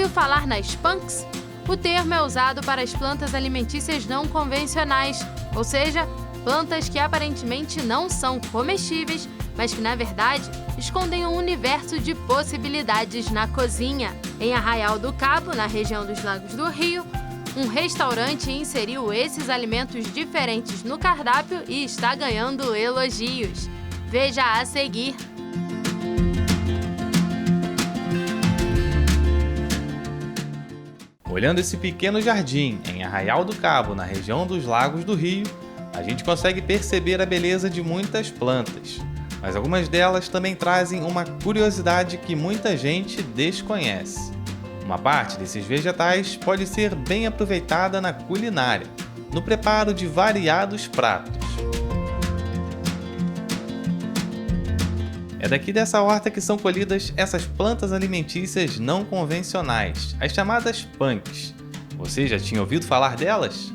ouviu falar nas punks? O termo é usado para as plantas alimentícias não convencionais, ou seja, plantas que aparentemente não são comestíveis, mas que na verdade escondem um universo de possibilidades na cozinha. Em Arraial do Cabo, na região dos Lagos do Rio, um restaurante inseriu esses alimentos diferentes no cardápio e está ganhando elogios. Veja a seguir. Olhando esse pequeno jardim em Arraial do Cabo, na região dos Lagos do Rio, a gente consegue perceber a beleza de muitas plantas, mas algumas delas também trazem uma curiosidade que muita gente desconhece. Uma parte desses vegetais pode ser bem aproveitada na culinária, no preparo de variados pratos. É daqui dessa horta que são colhidas essas plantas alimentícias não convencionais, as chamadas punks. Você já tinha ouvido falar delas?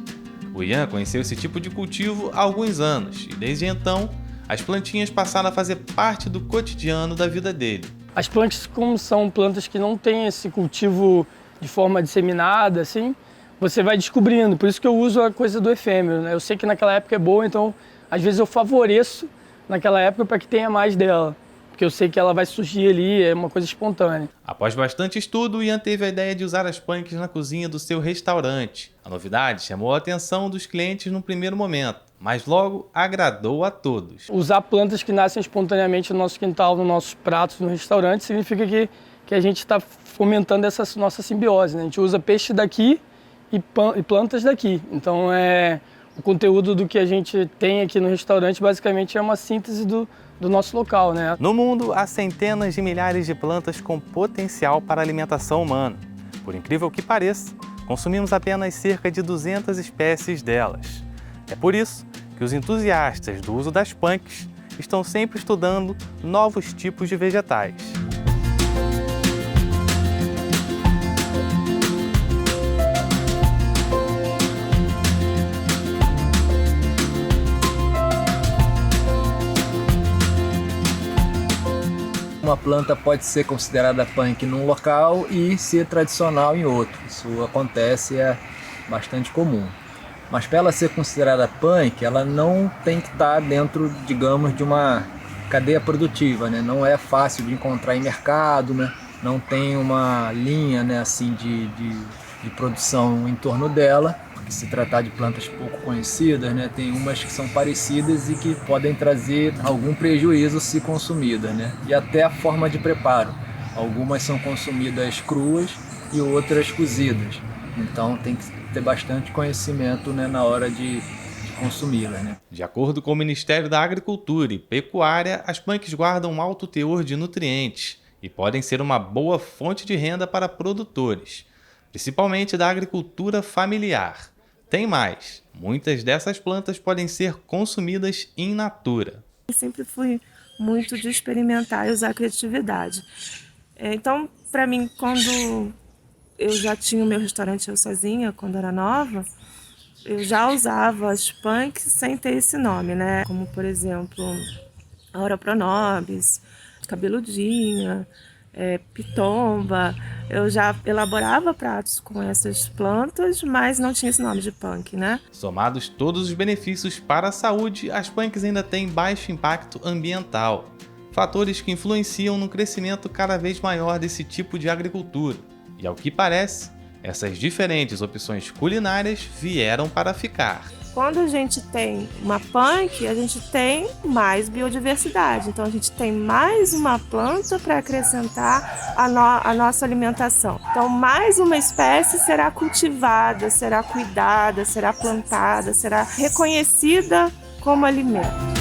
O Ian conheceu esse tipo de cultivo há alguns anos e desde então as plantinhas passaram a fazer parte do cotidiano da vida dele. As plantas, como são plantas que não têm esse cultivo de forma disseminada, assim, você vai descobrindo. Por isso que eu uso a coisa do efêmero, né? Eu sei que naquela época é boa, então às vezes eu favoreço naquela época para que tenha mais dela. Porque eu sei que ela vai surgir ali, é uma coisa espontânea. Após bastante estudo, o Ian teve a ideia de usar as punks na cozinha do seu restaurante. A novidade chamou a atenção dos clientes no primeiro momento, mas logo agradou a todos. Usar plantas que nascem espontaneamente no nosso quintal, nos nossos pratos, no restaurante, significa que a gente está fomentando essa nossa simbiose, né? A gente usa peixe daqui e plantas daqui. Então, o conteúdo do que a gente tem aqui no restaurante basicamente é uma síntese do nosso local, né? No mundo, há centenas de milhares de plantas com potencial para a alimentação humana. Por incrível que pareça, consumimos apenas cerca de 200 espécies delas. É por isso que os entusiastas do uso das punks estão sempre estudando novos tipos de vegetais. Uma planta pode ser considerada punk num local e ser tradicional em outro. Isso acontece, é bastante comum. Mas para ela ser considerada punk, ela não tem que estar dentro, digamos, de uma cadeia produtiva, né? Não é fácil de encontrar em mercado, né? Não tem uma linha, né, assim, de produção em torno dela. Se tratar de plantas pouco conhecidas, né, tem umas que são parecidas e que podem trazer algum prejuízo se consumidas, né? E até a forma de preparo. Algumas são consumidas cruas e outras cozidas. Então tem que ter bastante conhecimento, né, na hora de consumi-las, né? De acordo com o Ministério da Agricultura e Pecuária, as punks guardam um alto teor de nutrientes e podem ser uma boa fonte de renda para produtores, principalmente da agricultura familiar. Tem mais, muitas dessas plantas podem ser consumidas in natura. Eu sempre fui muito de experimentar e usar a criatividade. Então, para mim, quando eu já tinha o meu restaurante eu sozinha, quando era nova, eu já usava as punks sem ter esse nome, né? Como, por exemplo, Aura pronobis, cabeludinha, pitomba. Eu já elaborava pratos com essas plantas, mas não tinha esse nome de punk, né? Somados todos os benefícios para a saúde, as punks ainda têm baixo impacto ambiental. Fatores que influenciam no crescimento cada vez maior desse tipo de agricultura. E ao que parece, essas diferentes opções culinárias vieram para ficar. Quando a gente tem uma punk, a gente tem mais biodiversidade. Então a gente tem mais uma planta para acrescentar a nossa alimentação. Então mais uma espécie será cultivada, será cuidada, será plantada, será reconhecida como alimento.